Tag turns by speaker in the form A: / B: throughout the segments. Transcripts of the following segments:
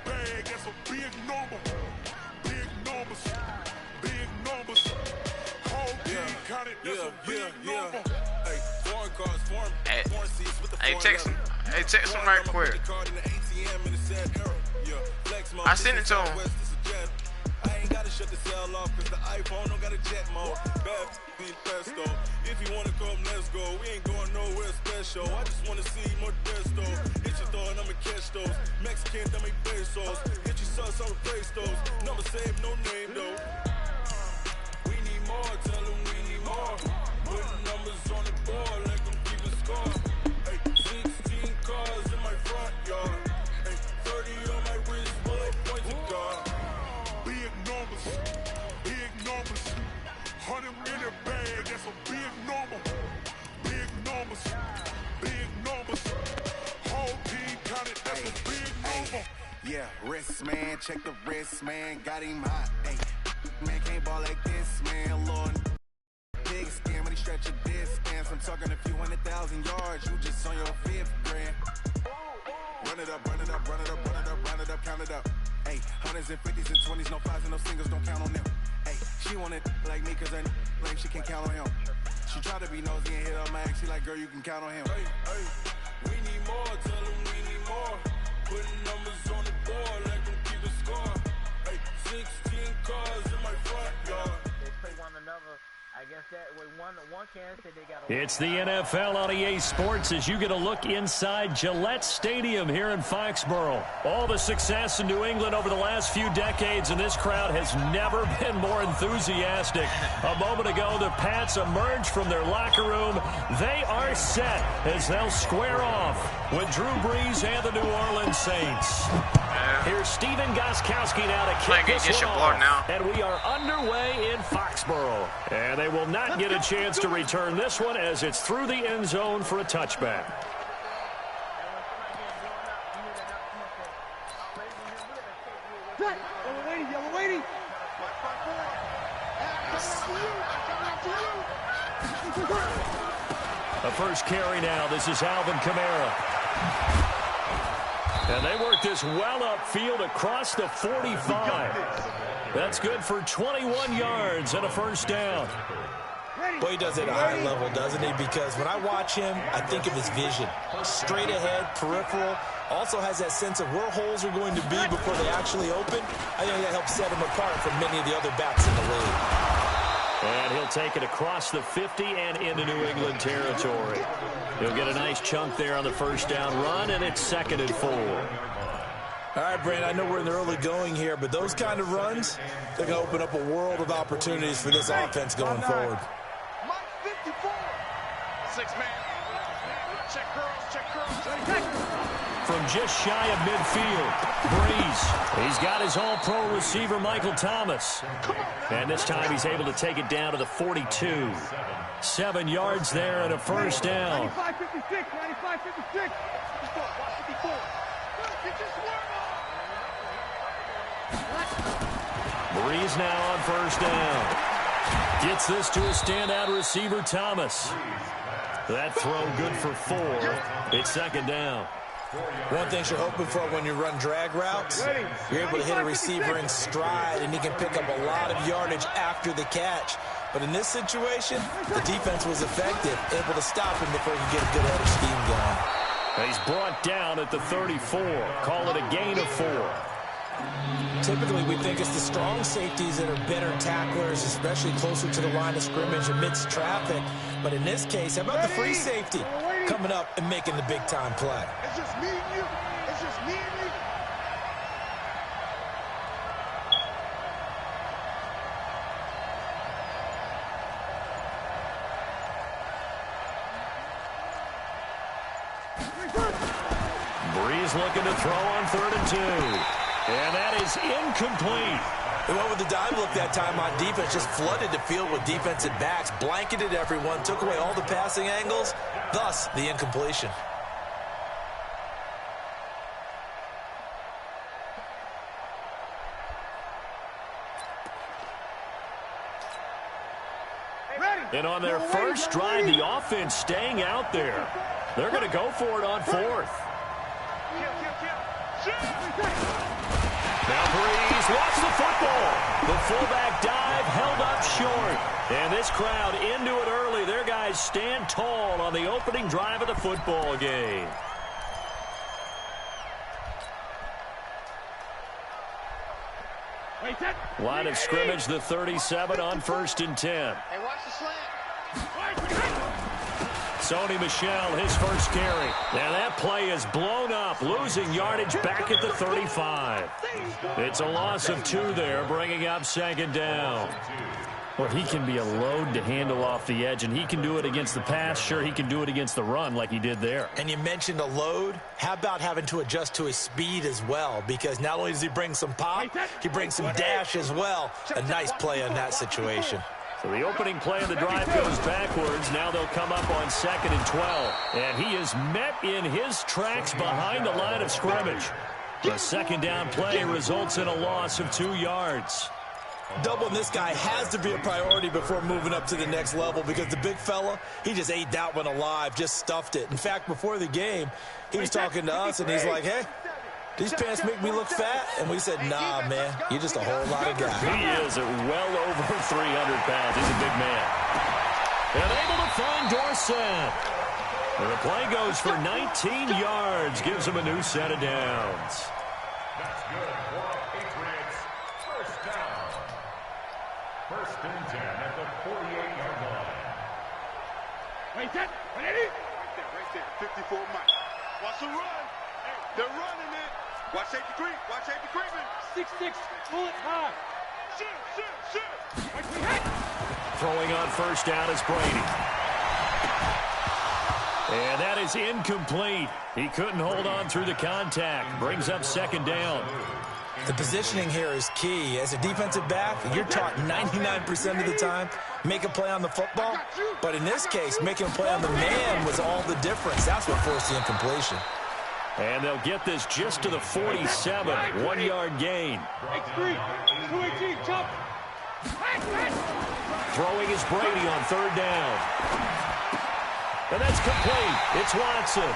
A: bag, that's a big number. Big numbers. Big numbers. Whole team counted, that's a big number. Hey, foreign cars, foreign seats with the
B: Hey, text him. Hey, text him right quick. I sent it to him.
A: I ain't gotta shut the cell off cause the iPhone don't got a jet mode. Bad pesto. If you wanna come, let's go. We ain't going nowhere special. I just wanna see more desto. Hit your throw and I'ma catch those. Mexican, that make pesos. Hit your sauce, I'ma replace those. Number saved, no name though. We need more, tell them we need more. Putting numbers on the board, let them keep a score. Hey, 16 cars in my front yard. Hey, 30 on my wrist, bullet points of God. Big numbers, big numbers. 100 in a bag, that's a big number. Big numbers, big numbers. Whole team counted, that's a big number.
C: Yeah, wrist man, check the wrist man, got him hot. Ay, man can't ball like this, man. Lord, big skin when he stretch a distance. I'm talking a few 100,000 yards, you just on your 5th grand. Run it up, run it up, run it up, run it up, run it up, count it up. Ay, 100s and 50s and 20s, no 5s and no singles, don't count on them. Ay, she want it like me cause her lame, she can't count on him. She try to be nosy and hit up my ex, she like, girl, you can count on him.
A: Hey, hey, we need more, tell them we need more. Putting numbers on the board, let them keep a score. Hey, 16 cars in my front yard.
D: They play one another. I guess that way one can say they got.
E: It's the NFL on EA Sports as you get a look inside Gillette Stadium here in Foxborough. All the success in New England over the last few decades, and this crowd has never been more enthusiastic. A moment ago, the Pats emerged from their locker room. They are set as they'll square off with Drew Brees and the New Orleans Saints. Here's Steven Gostkowski now to kick this one off. And we are underway in Foxborough. And they will not get a chance to return this one as it's through the end zone for a touchback.
F: Yellow waiting.
E: The first carry now. This is Alvin Kamara. And they work this well upfield across the 45. That's good for 21 yards and a first down.
G: Well, he does it at a high level, doesn't he? Because when I watch him, I think of his vision. Straight ahead, peripheral. Also has that sense of where holes are going to be before they actually open. I think that helps set him apart from many of the other backs in the league.
E: And he'll take it across the 50 and into New England territory. He'll get a nice chunk there on the first down run, and it's 2nd and 4.
G: All right, Brandon, I know we're in the early going here, but those kind of runs, they're going to open up a world of opportunities for this offense going forward.
E: From just shy of midfield, Brees. He's got his all-pro receiver, Michael Thomas. And this time he's able to take it down to the 42. 7 yards there and a first down.
F: 95-56.
E: Brees now on first down. Gets this to a standout receiver, Thomas. That throw good for 4. It's 2nd down.
G: One thing you're hoping for when you run drag routes, you're able to hit a receiver in stride, and he can pick up a lot of yardage after the catch. But in this situation, the defense was effective, able to stop him before he could get a good head of steam going.
E: He's brought down at the 34. Call it a gain of 4.
G: Typically, we think it's the strong safeties that are better tacklers, especially closer to the line of scrimmage amidst traffic. But in this case, how about the free safety coming up and making the big-time play?
F: It's just me and you. It's just me and you.
E: Brees looking to throw on 3rd and 2. And that is incomplete.
G: They went with the dive look that time on defense, just flooded the field with defensive backs, blanketed everyone, took away all the passing angles, thus the incompletion.
E: And on their first drive, the offense staying out there. They're going to go for it on 4th. Now Breeze lost the football. The fullback dive held up short. And this crowd into it early. Their guys stand tall on the opening drive of the football game. Line of scrimmage, the 37 on 1st and 10.
F: Hey, watch the slant.
E: Sony Michel, his first carry. Now that play is blown up, losing yardage back at the 35. It's a loss of 2 there, bringing up 2nd down. Well, he can be a load to handle off the edge, and he can do it against the pass. Sure, he can do it against the run like he did there.
G: And you mentioned a load. How about having to adjust to his speed as well? Because not only does he bring some pop, he brings some dash as well. A nice play on that situation.
E: So the opening play of the drive goes backwards. Now they'll come up on 2nd and 12. And he is met in his tracks behind the line of scrimmage. The 2nd down play results in a loss of 2 yards.
G: Doubling this guy has to be a priority before moving up to the next level because the big fella, he just ate that one alive, just stuffed it. In fact, before the game, he was talking to us, and he's like, hey, these pants make me look fat. And we said, nah, man, you're just a whole lot of guy.
E: He is at well over 300 pounds. He's a big man. And able to find Dorsett. And the play goes for 19 yards, gives him a new set of downs.
H: That's good for Patriots. First down. 1st and 10 at the 48-yard line.
F: Wait, that. Right there. 54 Mike. Watch the run. They're running it. Watch safety creep. Watch safety creeping. 6-6. Pull it high. Shoot.
E: Throwing on 1st down is Brady. And that is incomplete. He couldn't hold on through the contact. Brings up 2nd down.
G: The positioning here is key. As a defensive back, you're taught 99% of the time, make a play on the football. But in this case, making a play on the man was all the difference. That's what forced the incompletion.
E: And they'll get this just to the 47. 1-yard gain.
F: X3. 218. Jump.
E: Throwing is Brady on 3rd down. And that's complete. It's Watson.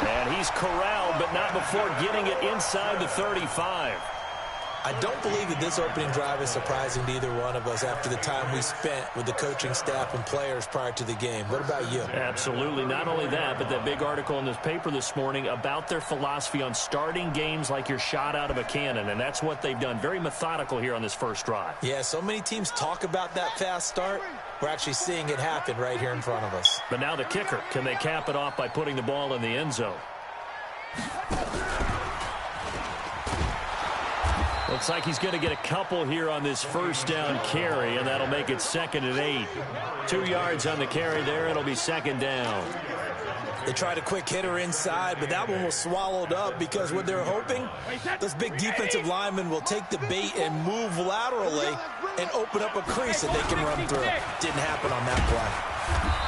E: And he's corralled, but not before getting it inside the 35.
G: I don't believe that this opening drive is surprising to either one of us after the time we spent with the coaching staff and players prior to the game. What about you?
E: Absolutely. Not only that, but that big article in this paper this morning about their philosophy on starting games like you're shot out of a cannon, and that's what they've done. Very methodical here on this first drive.
G: Yeah, so many teams talk about that fast start. We're actually seeing it happen right here in front of us.
E: But now the kicker. Can they cap it off by putting the ball in the end zone? Looks like he's going to get a couple here on this 1st down carry, and that'll make it 2nd and 8. 2 yards on the carry there. It'll be 2nd down.
G: They tried a quick hitter inside, but that one was swallowed up because what they're hoping, this big defensive lineman will take the bait and move laterally and open up a crease that they can run through. Didn't happen on that play.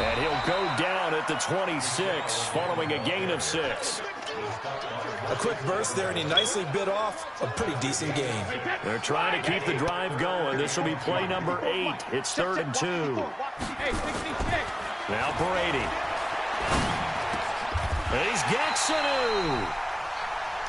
E: And he'll go down at the 26, following a gain of 6.
G: A quick burst there, and he nicely bit off a pretty decent gain.
E: They're trying to keep the drive going. This will be play number 8. It's 3rd and 2. Now Brady. He's Gaxonu.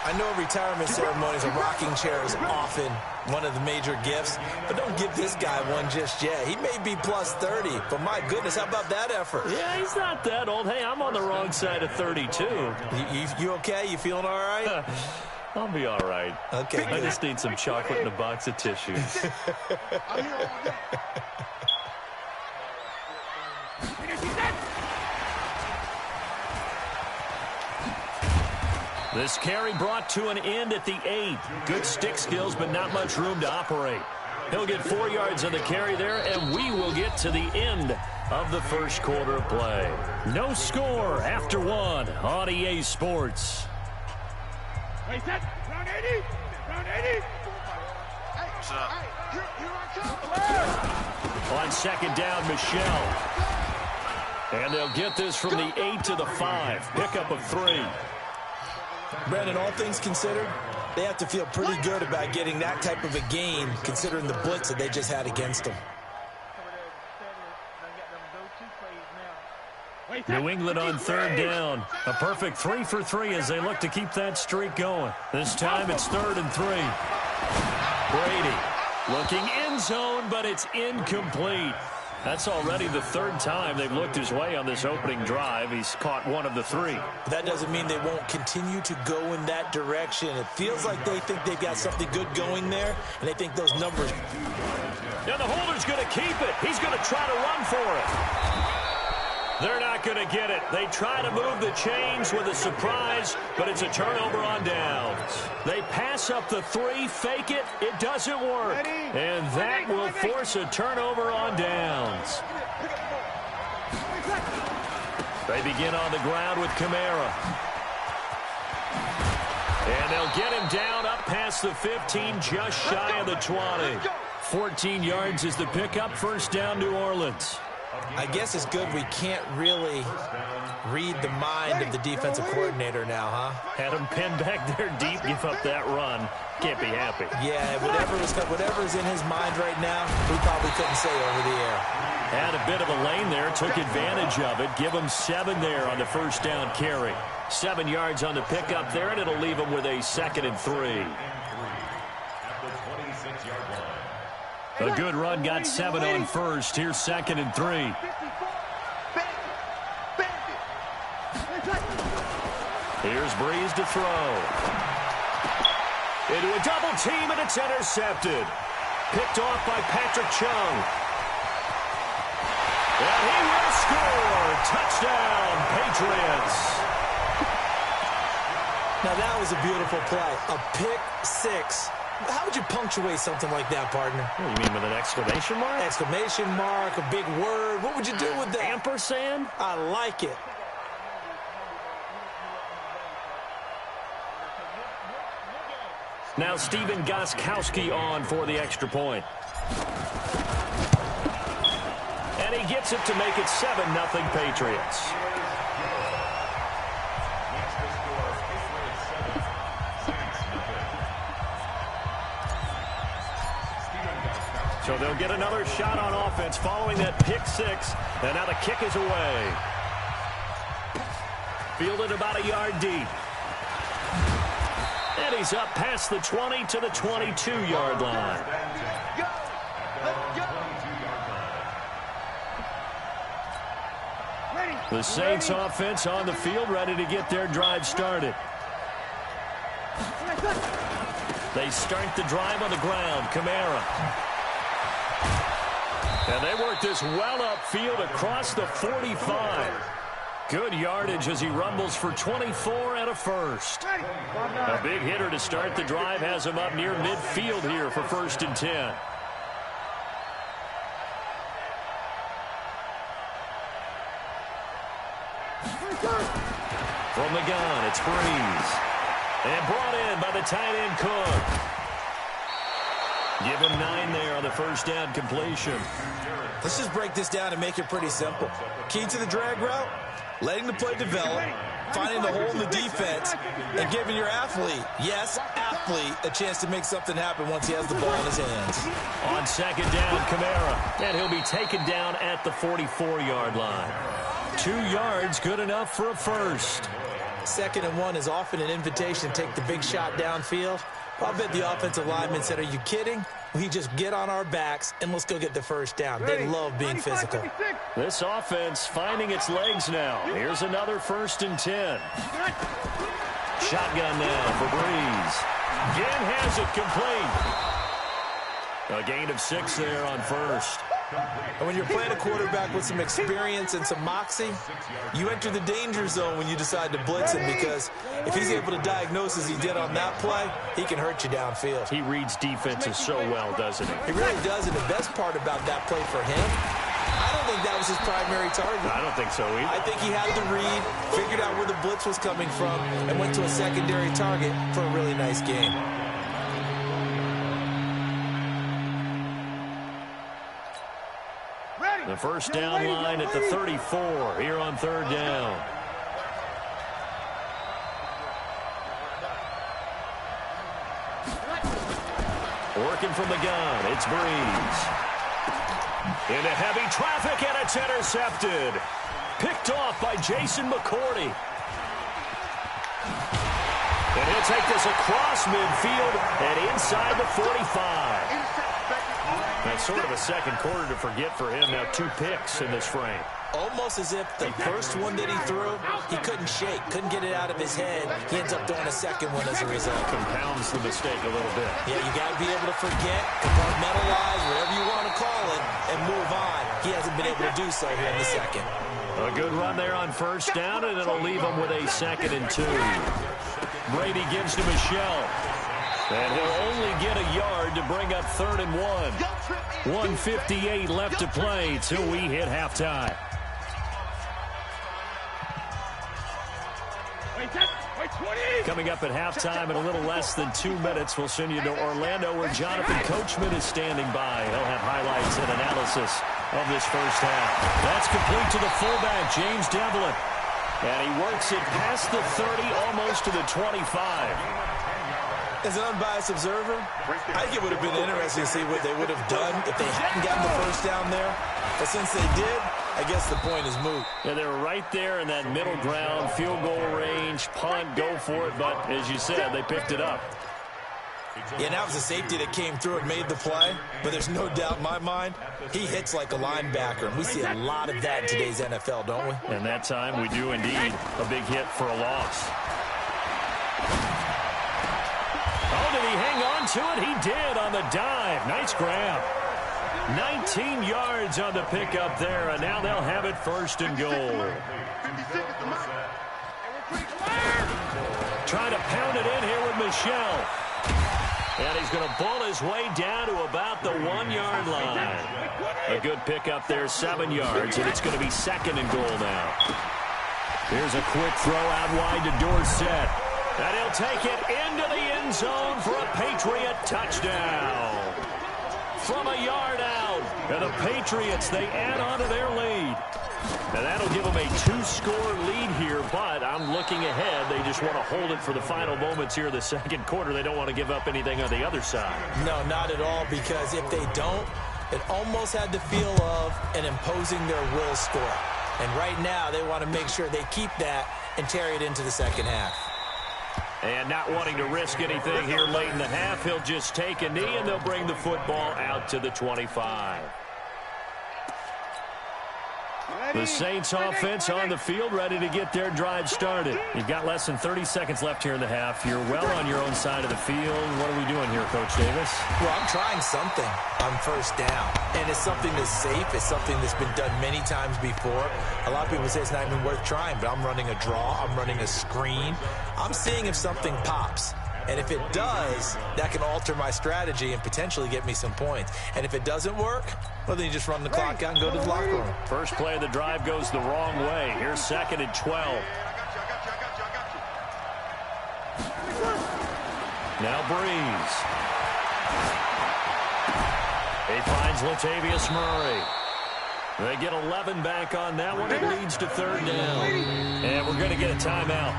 G: I know retirement ceremonies, a rocking chair is often one of the major gifts, but don't give this guy one just yet. He may be plus 30, but my goodness, how about that effort?
E: Yeah, he's not that old. Hey, I'm on the wrong side of 32.
G: You okay? You feeling all right?
E: I'll be all right.
G: Okay,
E: I just need some chocolate and a box of tissues. This carry brought to an end at the 8. Good stick skills, but not much room to operate. He'll get 4 yards on the carry there, and we will get to the end of the first quarter of play. No score after 1 on EA Sports.
F: Wait, that. Round 80. Round 80.
B: What's up?
E: On 2nd down, Michel. And they'll get this from the 8 to the 5. Pickup of 3.
G: Brandon, all things considered, they have to feel pretty good about getting that type of a gain, considering the blitz that they just had against them.
E: New England on 3rd down. A perfect 3 for 3 as they look to keep that streak going. This time it's 3rd and 3. Brady looking end zone, but it's incomplete. That's already the third time they've looked his way on this opening drive. He's caught one of the three.
G: But that doesn't mean they won't continue to go in that direction. It feels like they think they've got something good going there, and they think those numbers.
E: And the holder's going to keep it. He's going to try to run for it. They're not going to get it. They try to move the chains with a surprise, but it's a turnover on downs. They pass up the three, fake it. It doesn't work. And that will force a turnover on downs. They begin on the ground with Kamara. And they'll get him down up past the 15, just shy of the 20. 14 yards is the pickup. First down, New Orleans.
G: I guess it's good we can't really read the mind of the defensive coordinator now, huh?
E: Had him pinned back there deep, give up that run. Can't be happy.
G: Yeah, whatever's in his mind right now, we probably couldn't say over the air.
E: Had a bit of a lane there, took advantage of it. Give him 7 there on the first down carry. 7 yards on the pickup there, and it'll leave him with a 2nd and 3. A good run, got 7 on first. Here's 2nd and 3. Here's Breeze to throw. Into a double team, and it's intercepted. Picked off by Patrick Chung. And he will score. Touchdown, Patriots.
G: Now that was a beautiful play. A pick six. How would you punctuate something like that, partner?
E: What, you mean with an exclamation mark?
G: Exclamation mark, a big word. What would you do with that?
E: Ampersand?
G: I like it.
E: Now Stephen Gostkowski on for the extra point. And he gets it to make it 7-0 Patriots. So they'll get another shot on offense following that pick six. And now the kick is away. Fielded about a yard deep. And he's up past the 20 to the 22-yard line. The Saints offense on the field, ready to get their drive started. They start the drive on the ground. Kamara. And they work this well upfield across the 45. Good yardage as he rumbles for 24 and a first. A big hitter to start the drive has him up near midfield here for 1st and 10. From the gun, it's Breeze. And brought in by the tight end Cook. Give him 9 there on the first down completion.
G: Let's just break this down and make it pretty simple. Key to the drag route, letting the play develop, finding the hole in the defense, and giving your athlete, yes, athlete, a chance to make something happen once he has the ball in his hands.
E: On 2nd down, Kamara. And he'll be taken down at the 44-yard line. 2 yards, good enough for a first.
G: 2nd and 1 is often an invitation to take the big shot downfield. I bet the offensive lineman said, are you kidding? We just get on our backs and let's go get the first down. They love being physical.
E: This offense finding its legs now. Here's another 1st and 10. Shotgun now for Breeze. Again has it complete. A gain of 6 there on first.
G: And when you're playing a quarterback with some experience and some moxie, you enter the danger zone when you decide to blitz him, because if he's able to diagnose as he did on that play, he can hurt you downfield.
E: He reads defenses so well, doesn't he?
G: He really does, and the best part about that play for him, I don't think that was his primary target.
E: I don't think so either.
G: I think he had the read, figured out where the blitz was coming from, and went to a secondary target for a really nice game.
E: The first down line at the 34 here on 3rd down. Working from the gun, it's Breeze. Into heavy traffic, and it's intercepted. Picked off by Jason McCourty. And he'll take this across midfield and inside the 45. That's sort of a second quarter to forget for him. Now 2 picks in this frame.
G: Almost as if the first one that he threw, he couldn't shake, couldn't get it out of his head. He ends up throwing a second one as a result.
E: Compounds the mistake a little bit.
G: Yeah, you got to be able to forget, compartmentalize, whatever you want to call it, and move on. He hasn't been able to do so here in the second.
E: A good run there on first down, and it'll leave him with a 2nd and 2. Brady gives to Michel. And he'll only get a yard to bring up 3rd and 1. 1:58 left to play till we hit halftime. Coming up at halftime in a little less than 2 minutes, we'll send you to Orlando where Jonathan Coachman is standing by. He'll have highlights and analysis of this first half. That's complete to the fullback, James Devlin. And he works it past the 30, almost to the 25.
G: As an unbiased observer, I think it would have been interesting to see what they would have done if they hadn't gotten the first down there. But since they did, I guess the point is moot.
E: Yeah, they were right there in that middle ground, field goal range, punt, go for it. But as you said, they picked it up.
G: Yeah, that was a safety that came through and made the play. But there's no doubt in my mind, he hits like a linebacker. And we see a lot of that in today's NFL, don't we?
E: And that time we do indeed. A big hit for a loss. Oh, did he hang on to it? He did on the dive. Nice grab. 19 yards on the pickup there, and now they'll have it 1st and goal. Trying to pound it in here with Michel. And he's going to bull his way down to about the 1-yard line. A good pickup there, 7 yards, and it's going to be 2nd and goal now. Here's a quick throw out wide to Dorsett. And he'll take it into the end zone for a Patriot touchdown. From a yard out. And the Patriots, they add on to their lead. And that'll give them a 2-score lead here, but I'm looking ahead. They just want to hold it for the final moments here of the second quarter. They don't want to give up anything on the other side.
G: No, not at all, because if they don't, it almost had the feel of an imposing their will score. And right now, they want to make sure they keep that and carry it into the second half.
E: And not wanting to risk anything here late in the half, he'll just take a knee, and they'll bring the football out to the 25. The Saints offense on the field, ready to get their drive started. You've got less than 30 seconds left here in the half. You're well on your own side of the field. What are we doing here, Coach Davis?
G: Well, I'm trying something on first down. And it's something that's safe. It's something that's been done many times before. A lot of people say it's not even worth trying, but I'm running a draw. I'm running a screen. I'm seeing if something pops. And if it does, that can alter my strategy and potentially get me some points. And if it doesn't work, well, then you just run the clock out and go to the locker room.
E: First play of the drive goes the wrong way. Here's 2nd and 12. Now Breeze. He finds Latavius Murray. They get 11 back on that one. It leads to 3rd down. And we're going to get a timeout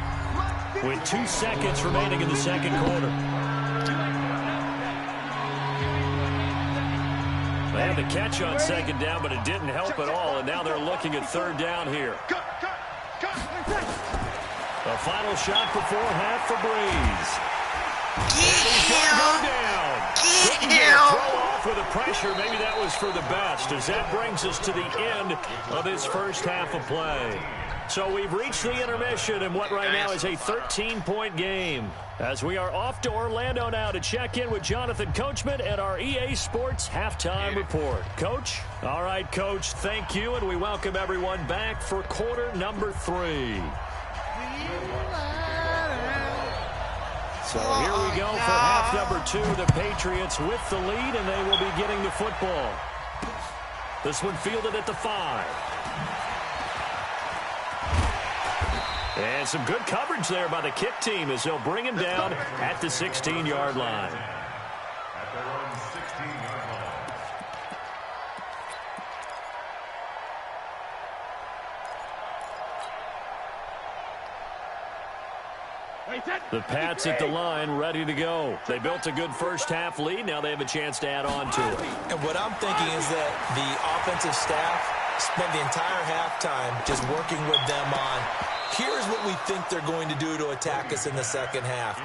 E: with 2 seconds remaining in the second quarter. They had the catch on 2nd down, but it didn't help at all, and now they're looking at 3rd down here. The final shot before half for Breeze. Get down. Throw off with the pressure. Maybe that was for the best, as that brings us to the end of this first half of play. So we've reached the intermission in what right now is a 13-point game. As we are off to Orlando now to check in with Jonathan Coachman at our EA Sports Halftime Report. Coach? All right, Coach, thank you, and we welcome everyone back for quarter number 3. So here we go for half number 2. The Patriots with the lead, and they will be getting the football. This one fielded at the 5. And some good coverage there by the kick team as they'll bring him down at the 16-yard line.
H: At their own 16-yard line.
E: The Pats at the line, ready to go. They built a good first-half lead. Now they have a chance to add on to it.
G: And what I'm thinking is that the offensive staff spent the entire halftime just working with them on Here's what we think they're going to do to attack us in the second half.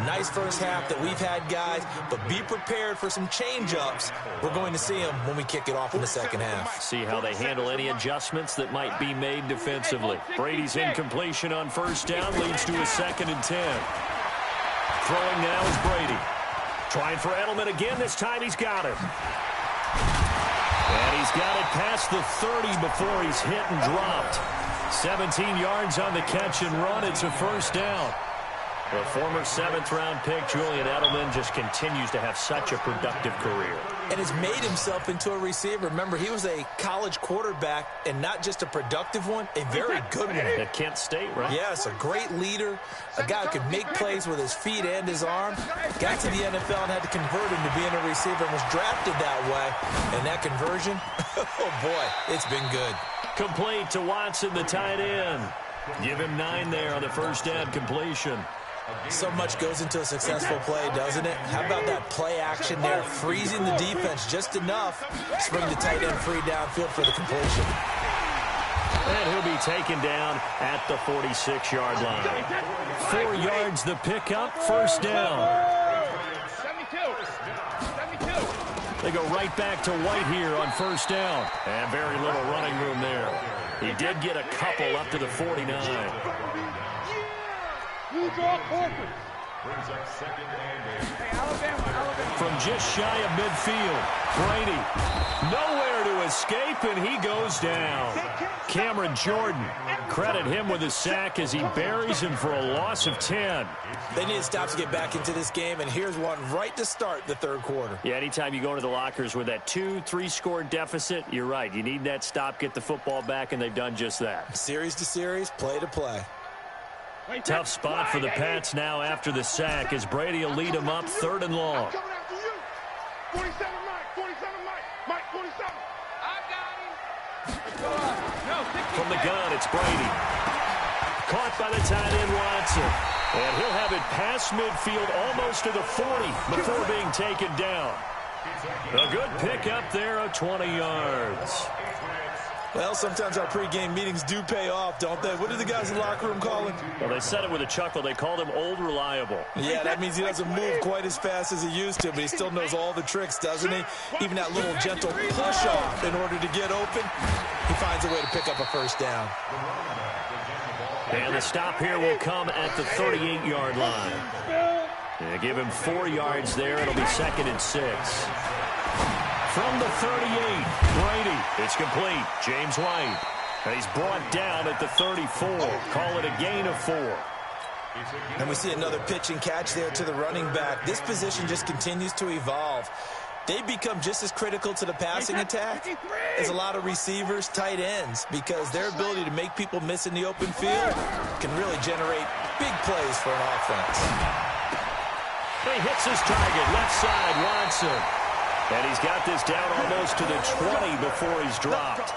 G: Nice first half that we've had, guys, but be prepared for some change-ups. We're going to see them when we kick it off in the second half.
E: See how they handle any adjustments that might be made defensively. Brady's incompletion on first down leads to a 2nd and 10. Throwing now is Brady. Trying for Edelman again. This time he's got it. And he's got it past the 30 before he's hit and dropped. 17 yards on the catch and run. It's a first down. The former 7th-round pick, Julian Edelman, just continues to have such a productive career.
G: And has made himself into a receiver. Remember, he was a college quarterback, and not just a productive one, a very good one.
E: At Kent State, right?
G: Yes, a great leader, a guy who could make plays with his feet and his arm. Got to the NFL and had to convert him to being a receiver and was drafted that way. And that conversion, oh boy, it's been good.
E: Complete to Watson, the tight end. Give him 9 there on the first down completion.
G: So much goes into a successful play, doesn't it? How about that play action there, freezing the defense just enough to bring the tight end free downfield for the completion.
E: And he'll be taken down at the 46-yard line. 4 yards the pickup, first down.
F: 72.
E: They go right back to White here on first down. And very little running room there. He did get a couple up to the 49.
H: Brings up 2nd and 8.
F: Hey, Alabama.
E: From just shy of midfield, Brady nowhere to escape, and he goes down. Cameron Jordan, credit him with a sack as he buries him for a loss of 10.
G: They need to stop to get back into this game, and here's one right to start the third quarter.
E: Yeah, anytime you go into the lockers with that 2-3 score deficit, you're right. You need that stop, get the football back, and they've done just that.
G: Series to series, play to play.
E: Tough spot for the Pats now after the sack as Brady will lead them up 3rd and long.
F: Coming after you. 47 Mike, 47. I got him.
E: From the gun, it's Brady. Caught by the tight end, Watson. And he'll have it past midfield almost to the 40 before being taken down. A good pickup there of 20 yards.
G: Well, sometimes our pregame meetings do pay off, don't they? What do the guys in the locker room call him?
E: Well, they said it with a chuckle. They called him Old Reliable.
G: Yeah, that means he doesn't move quite as fast as he used to, but he still knows all the tricks, doesn't he? Even that little gentle push-off in order to get open, he finds a way to pick up a first down.
E: And the stop here will come at the 38-yard line. They give him 4 yards there. It'll be 2nd and 6. From the 38, Brady. It's complete. James White. And he's brought down at the 34. Call it a gain of 4.
G: And we see another pitch and catch there to the running back. This position just continues to evolve. They become just as critical to the passing attack as a lot of receivers, tight ends, because their ability to make people miss in the open field can really generate big plays for an offense.
E: He hits his target, left side, Watson. And he's got this down almost to the 20 before he's dropped.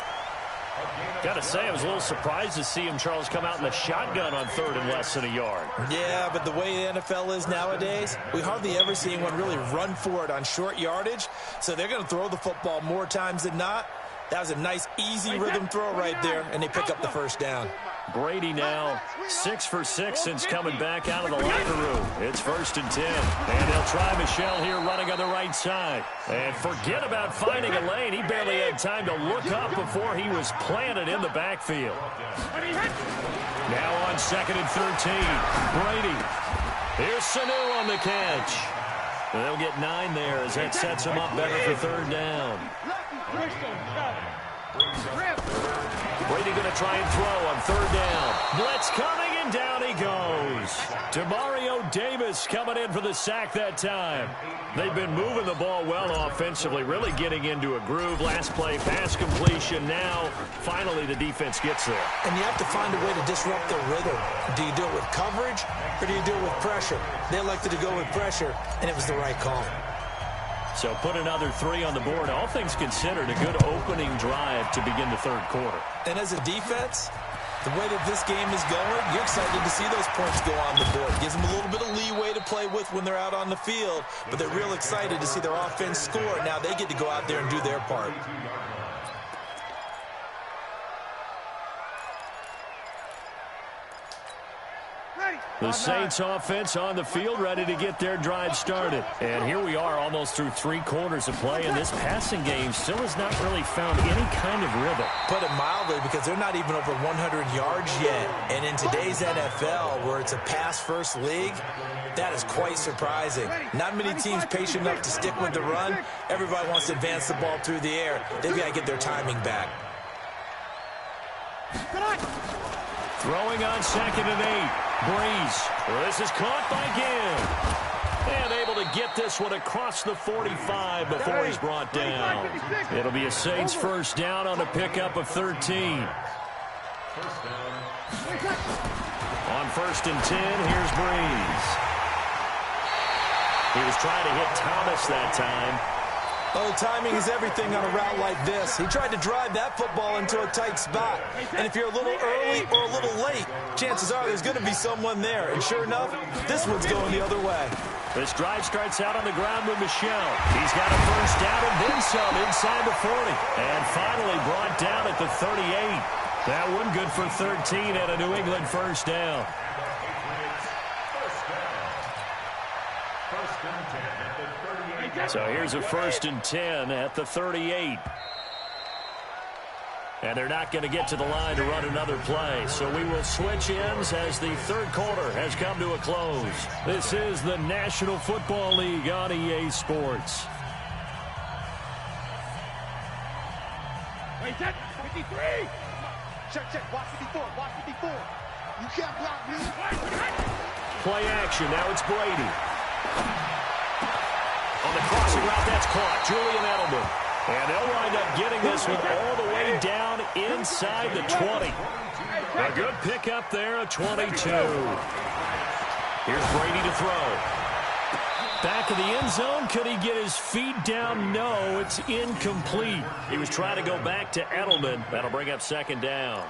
E: Got to say, I was a little surprised to see him, Charles, come out in the shotgun on 3rd and less than a yard.
G: Yeah, but the way the NFL is nowadays, we hardly ever see anyone really run for it on short yardage. So they're going to throw the football more times than not. That was a nice, easy rhythm throw right there, and they pick up the first down.
E: Brady now 6 for 6 since coming back out of the locker room. It's 1st and 10. And they'll try Michel here running on the right side. And forget about finding a lane. He barely had time to look up before he was planted in the backfield. Now on 2nd and 13. Brady. Here's Sanu on the catch. And they'll get 9 there as that sets him up better for 3rd down. Brady going to try and throw on 3rd down. Blitz coming, and down he goes. Demario Davis coming in for the sack that time. They've been moving the ball well offensively, really getting into a groove. Last play, pass completion. Now, finally, the defense gets there.
G: And you have to find a way to disrupt their rhythm. Do you do it with coverage, or do you do it with pressure? They elected to go with pressure, and it was the right call.
E: So put another 3 on the board. All things considered, a good opening drive to begin the 3rd quarter.
G: And as a defense, the way that this game is going, you're excited to see those points go on the board. Gives them a little bit of leeway to play with when they're out on the field, but they're real excited to see their offense score. Now they get to go out there and do their part.
E: The Saints offense on the field, ready to get their drive started. And here we are almost through 3 quarters of play, and this passing game still has not really found any kind of rhythm.
G: Put it mildly, because they're not even over 100 yards yet. And in today's NFL, where it's a pass-first league, that is quite surprising. Not many teams patient enough to stick with the run. Everybody wants to advance the ball through the air. They've got to get their timing back.
E: Throwing on 2nd and 8. Breeze. This is caught by Ginn. And able to get this one across the 45 before he's brought down. It'll be a Saints first down on a pickup of 13. On 1st and 10, here's Breeze. He was trying to hit Thomas that time.
G: Oh, timing is everything on a route like this. He tried to drive that football into a tight spot. And if you're a little early or a little late, chances are there's going to be someone there. And sure enough, this one's going the other way.
E: This drive starts out on the ground with Michel. He's got a first down and then some inside the 40. And finally brought down at the 38. That one good for 13 and a New England first down. So here's a 1st and 10 at the 38. And they're not going to get to the line to run another play. So we will switch ends as the 3rd quarter has come to a close. This is the National Football League on EA Sports.
F: Wait, set. 53. Check. Watch 54. Watch 54. You can't block me.
E: Play action. Now it's Brady. On the crossing route, that's caught. Julian Edelman. And they'll wind up getting this one all the way down inside the 20. A good pickup there, a 22. Here's Brady to throw. Back of the end zone. Could he get his feet down? No, it's incomplete. He was trying to go back to Edelman. That'll bring up 2nd down.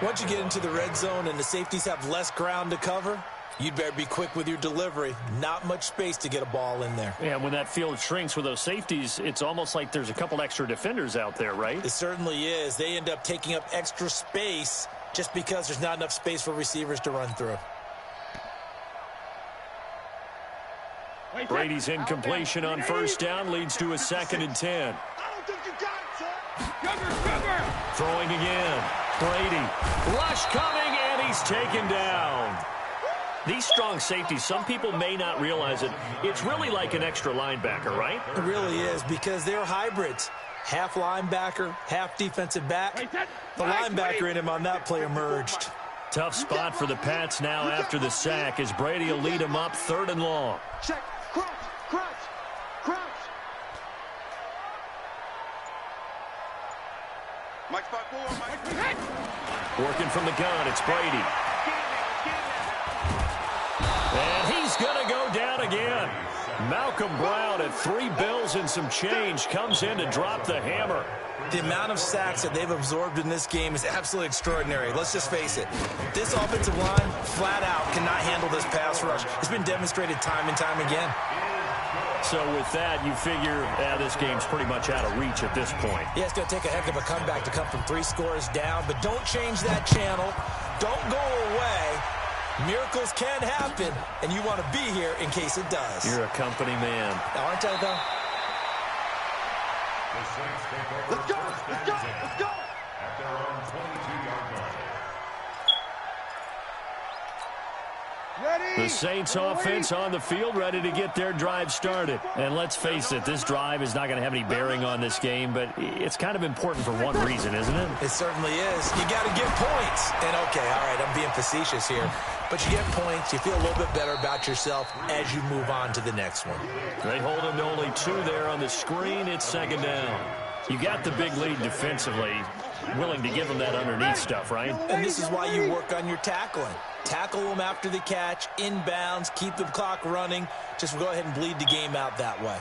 G: Once you get into the red zone and the safeties have less ground to cover, you'd better be quick with your delivery. Not much space to get a ball in there.
E: Yeah, when that field shrinks with those safeties, it's almost like there's a couple extra defenders out there, right?
G: It certainly is. They end up taking up extra space just because there's not enough space for receivers to run through.
E: Brady's incompletion on 1st down leads to a 2nd and 10. Throwing again. Brady. Rush coming, and he's taken down. These strong safeties, some people may not realize it. It's really like an extra linebacker, right?
G: It really is, because they're hybrids. Half linebacker, half defensive back. The linebacker in him on that play emerged.
E: Tough spot for the Pats now after the sack as Brady will lead them up 3rd and long.
F: Check. Crouch. Mike spot 4. Mike.
E: Working from the gun, it's Brady. And he's going to go down again. Malcolm Brown at 3 bills and some change comes in to drop the hammer.
G: The amount of sacks that they've absorbed in this game is absolutely extraordinary. Let's just face it. This offensive line, flat out, cannot handle this pass rush. It's been demonstrated time and time again.
E: So with that, you figure this game's pretty much out of reach at this point.
G: Yeah, it's going to take a heck of a comeback to come from 3 scores down, but don't change that channel. Don't go away. Miracles can happen, and you want to be here in case it does.
E: You're a company man.
G: Aren't I, though?
F: Let's go.
H: At their own 22-yard line.
E: The Saints offense on the field, ready to get their drive started. And let's face it, this drive is not going to have any bearing on this game, but it's kind of important for one reason, isn't it?
G: It certainly is. You got to get points. And, okay, all right, I'm being facetious here. But you get points, you feel a little bit better about yourself as you move on to the next one.
E: They hold him to only 2 there on the screen. It's 2nd down. You got the big lead defensively, willing to give them that underneath stuff, right?
G: And this is why you work on your tackling. Tackle them after the catch, inbounds, keep the clock running. Just go ahead and bleed the game out that way.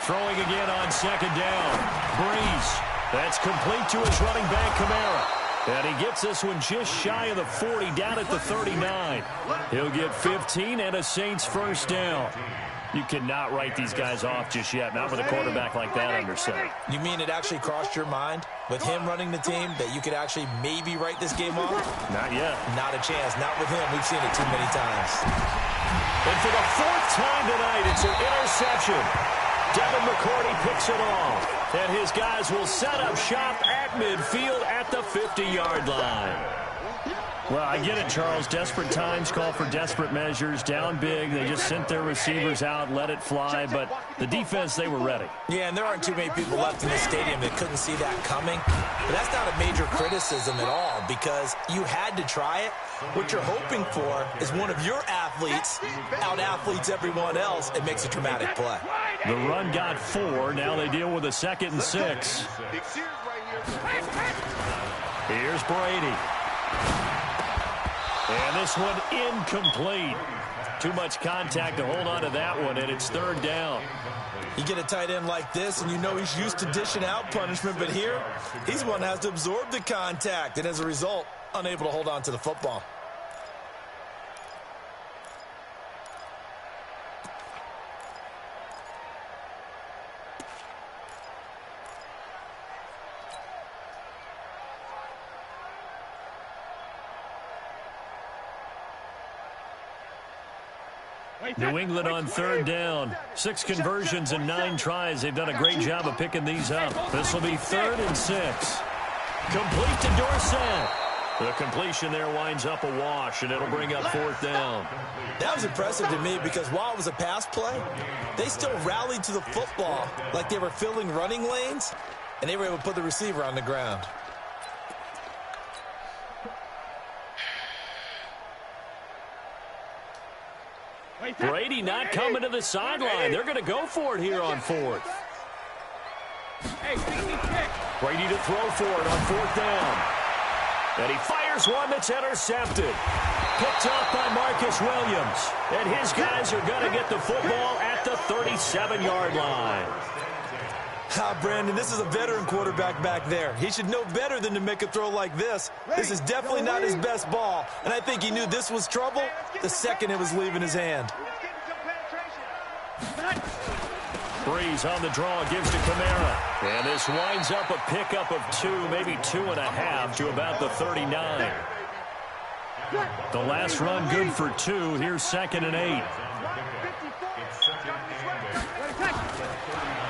E: Throwing again on 2nd down. Breeze. That's complete to his running back, Kamara. And he gets this one just shy of the 40, down at the 39. He'll get 15 and a Saints first down. You cannot write these guys off just yet, not with a quarterback like that under center.
G: You mean it actually crossed your mind with him running the team that you could actually maybe write this game off?
E: Not yet.
G: Not a chance. Not with him. We've seen it too many times.
E: And for the 4th time tonight, it's an interception. Devin McCourty picks it off. And his guys will set up shop at midfield at the 50-yard line. Well, I get it, Charles. Desperate times call for desperate measures. Down big. They just sent their receivers out, let it fly. But the defense, they were ready.
G: Yeah, and there aren't too many people left in the stadium that couldn't see that coming. But that's not a major criticism at all because you had to try it. What you're hoping for is one of your athletes out-athletes everyone else and makes a dramatic play.
E: The run got 4. Now they deal with a 2nd and 6. Here's Brady. And this one incomplete. Too much contact to hold on to that one, and it's 3rd down.
G: You get a tight end like this, and you know he's used to dishing out punishment, but here, he's one that has to absorb the contact, and as a result, unable to hold on to the football.
E: New England on 3rd down. 6 conversions and 9 tries. They've done a great job of picking these up. This will be 3rd and 6. Complete to Dorsett. The completion there winds up a wash, and it'll bring up 4th down.
G: That was impressive to me because while it was a pass play, they still rallied to the football like they were filling running lanes, and they were able to put the receiver on the ground.
E: Brady not coming to the sideline. They're going to go for it here on 4th. Brady to throw for it on 4th down. And he fires one that's intercepted. Picked off by Marcus Williams. And his guys are going to get the football at the 37-yard line.
G: Brandon, this is a veteran quarterback back there. He should know better than to make a throw like this. This is definitely not his best ball, and I think he knew this was trouble the second it was leaving his hand.
E: Breeze on the draw, gives to Kamara. And this winds up a pickup of 2, maybe 2.5 to about the 39. The last run good for 2. Here's 2nd and 8.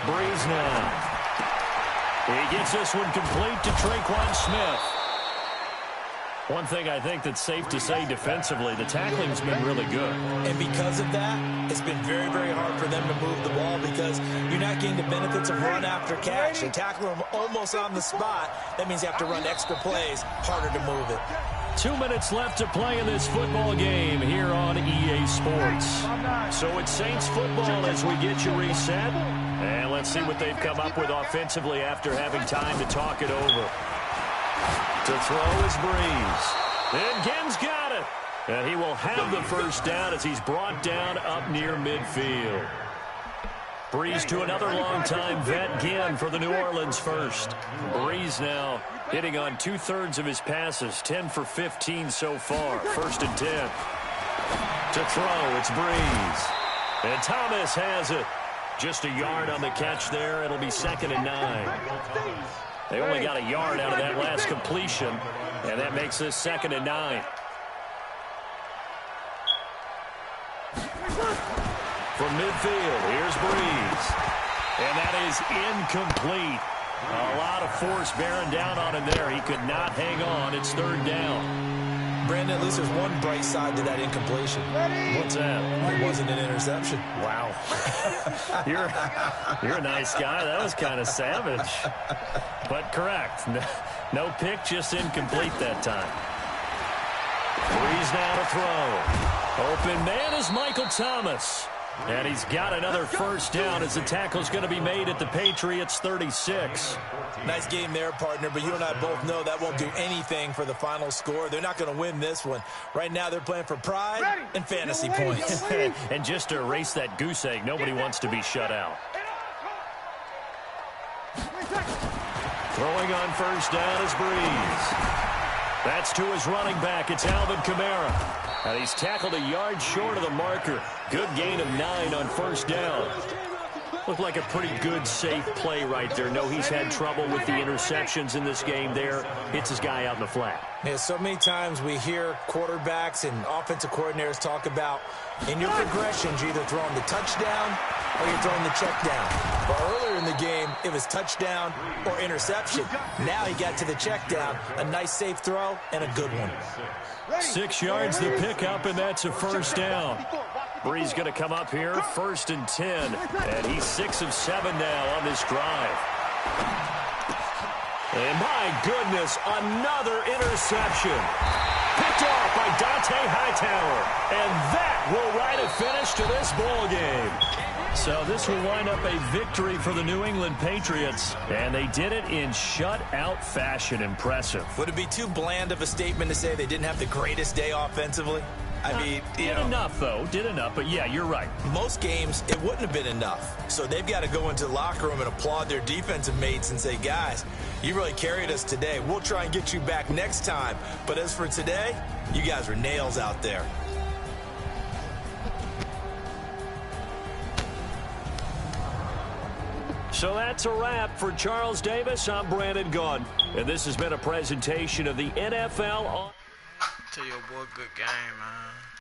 E: Breeze now. He gets this one complete to Traquan Smith. One thing I think that's safe to say defensively, the tackling's been really good.
G: And because of that, it's been very, very hard for them to move the ball because you're not getting the benefits of run after catch. They tackle them almost on the spot. That means you have to run extra plays, harder to move it.
E: 2 minutes left to play in this football game here on EA Sports. So it's Saints football as we get you reset. And let's see what they've come up with offensively after having time to talk it over. To throw is Breeze. And Ginn's got it. And he will have the first down as he's brought down up near midfield. Breeze to another long-time vet, Ginn, for the New Orleans first. Breeze now hitting on 2/3 of his passes, 10 for 15 so far. 1st and 10. To throw, it's Breeze. And Thomas has it. Just a yard on the catch there. It'll be 2nd and 9. They only got a yard out of that last completion, and that makes this 2nd and 9. From midfield, here's Breeze. And that is incomplete. A lot of force bearing down on him there. He could not hang on. It's 3rd down.
G: Brandon, at least there's one bright side to that incompletion.
E: What's that?
G: It wasn't an interception.
E: Wow. You're a nice guy. That was kind of savage. But correct. No pick, just incomplete that time. Breeze now to throw. Open man is Michael Thomas. And he's got another first down as the tackle's going to be made at the Patriots 36.
G: Nice game there, partner, but you and I both know that won't do anything for the final score. They're not going to win this one. Right now they're playing for pride and fantasy points.
E: And just to erase that goose egg, nobody wants to be shut out. Throwing on first down is Breeze. That's to his running back. It's Alvin Kamara. And he's tackled a yard short of the marker. Good gain of 9 on first down. Looked like a pretty good, safe play right there. No, he's had trouble with the interceptions in this game there. Hits his guy out in the flat.
G: Yeah, so many times we hear quarterbacks and offensive coordinators talk about in your progressions, you're either throwing the touchdown or you're throwing the check down. But earlier in the game, it was touchdown or interception. Now he got to the check down. A nice, safe throw and a good one.
E: 6 yards the pickup, and that's a first down. Bree's going to come up here, 1st and 10. And he's 6 of 7 now on this drive. And my goodness, another interception. Picked off by Dante Hightower. And that will write a finish to this ball game. So this will wind up a victory for the New England Patriots. And they did it in shutout fashion. Impressive.
G: Would it be too bland of a statement to say they didn't have the greatest day offensively? I mean,
E: did enough, though. Did enough. But, yeah, you're right.
G: Most games, it wouldn't have been enough. So they've got to go into the locker room and applaud their defensive mates and say, guys, you really carried us today. We'll try and get you back next time. But as for today, you guys are nails out there.
E: So that's a wrap for Charles Davis. I'm Brandon Gaudin. And this has been a presentation of the NFL.
B: Tell your boy, good game, man.